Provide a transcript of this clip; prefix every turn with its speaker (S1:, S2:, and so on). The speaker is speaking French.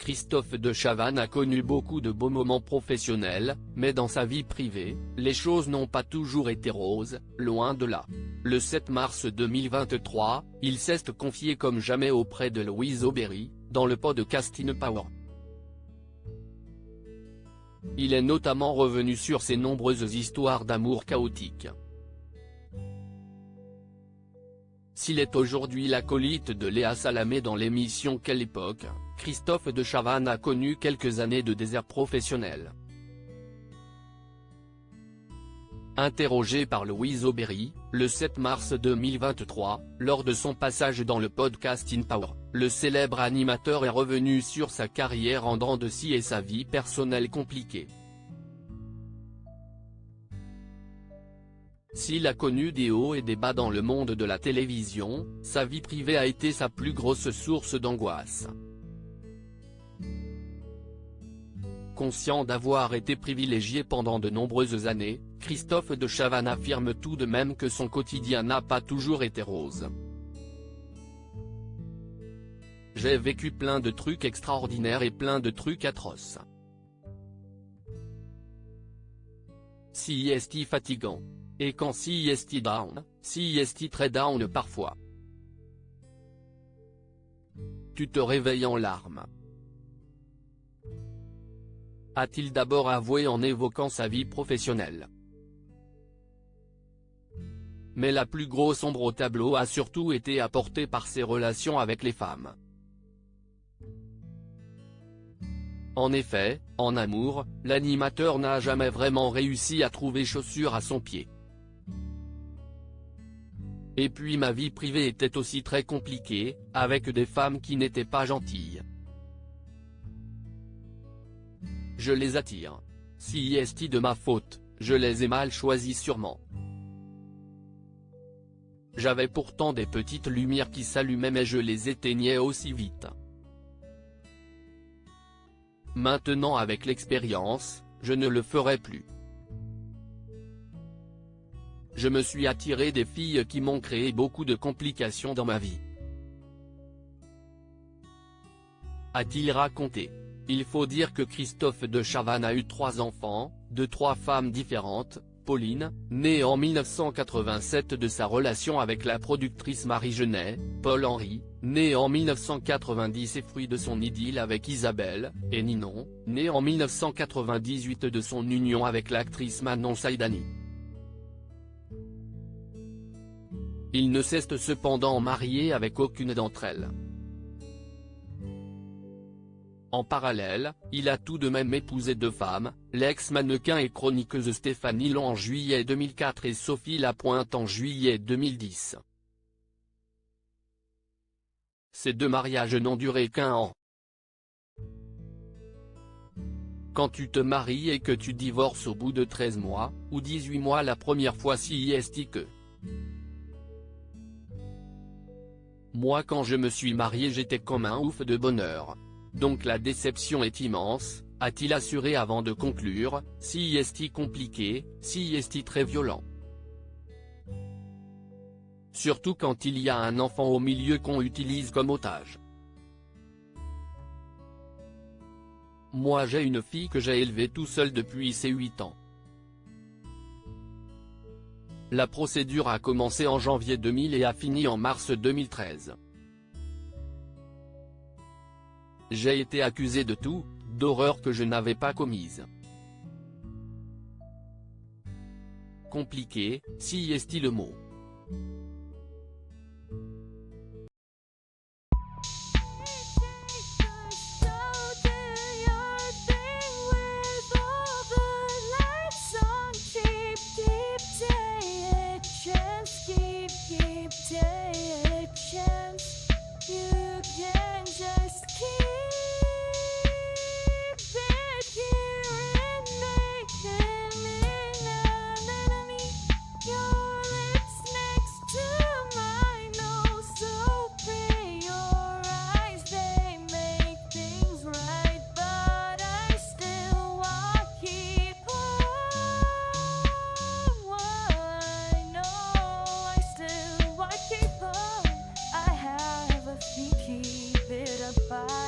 S1: Christophe de Chavannes a connu beaucoup de beaux moments professionnels, mais dans sa vie privée, les choses n'ont pas toujours été roses, loin de là. Le 7 mars 2023, il s'est confié comme jamais auprès de Louise Aubéry, dans le podcast In Power. Il est notamment revenu sur ses nombreuses histoires d'amour chaotiques. S'il est aujourd'hui l'acolyte de Léa Salamé dans l'émission Quelle époque, Christophe de Chavannes a connu quelques années de désert professionnel. Interrogé par Louise Aubéry, le 7 mars 2023, lors de son passage dans le podcast In Power, le célèbre animateur est revenu sur sa carrière en dents de scie et sa vie personnelle compliquée. S'il a connu des hauts et des bas dans le monde de la télévision, sa vie privée a été sa plus grosse source d'angoisse. Conscient d'avoir été privilégié pendant de nombreuses années, Christophe de Chavannes affirme tout de même que son quotidien n'a pas toujours été rose. J'ai vécu plein de trucs extraordinaires et plein de trucs atroces. Si est fatigant. Et quand si est down, si est très down parfois. Tu te réveilles en larmes. A-t-il d'abord avoué en évoquant sa vie professionnelle. Mais la plus grosse ombre au tableau a surtout été apportée par ses relations avec les femmes. En effet, en amour, l'animateur n'a jamais vraiment réussi à trouver chaussure à son pied. Et puis ma vie privée était aussi très compliquée, avec des femmes qui n'étaient pas gentilles. Je les attire. Si est de ma faute, je les ai mal choisies sûrement. J'avais pourtant des petites lumières qui s'allumaient mais je les éteignais aussi vite. Maintenant avec l'expérience, je ne le ferai plus. Je me suis attiré des filles qui m'ont créé beaucoup de complications dans ma vie. A-t-il raconté. Il faut dire que Christophe de Chavannes a eu 3 enfants, de 3 femmes différentes, Pauline, née en 1987 de sa relation avec la productrice Marie Genet, Paul-Henri, né en 1990 et fruit de son idylle avec Isabelle, et Ninon, né en 1998 de son union avec l'actrice Manon Saïdani. Il ne s'est cependant marié avec aucune d'entre elles. En parallèle, il a tout de même épousé 2 femmes, l'ex-mannequin et chroniqueuse Stéphanie Long en juillet 2004 et Sophie Lapointe en juillet 2010. Ces 2 mariages n'ont duré qu'1 an. Quand tu te maries et que tu divorces au bout de 13 mois, ou 18 mois la première fois si est que. Moi quand je me suis marié j'étais comme un ouf de bonheur. Donc la déception est immense, a-t-il assuré avant de conclure, si est compliqué, si est très violent. Surtout quand il y a un enfant au milieu qu'on utilise comme otage. Moi j'ai une fille que j'ai élevée tout seul depuis ses 8 ans. La procédure a commencé en janvier 2000 et a fini en mars 2013. J'ai été accusé de tout, d'horreurs que je n'avais pas commises. Compliqué, si est le mot.
S2: Keep it apart.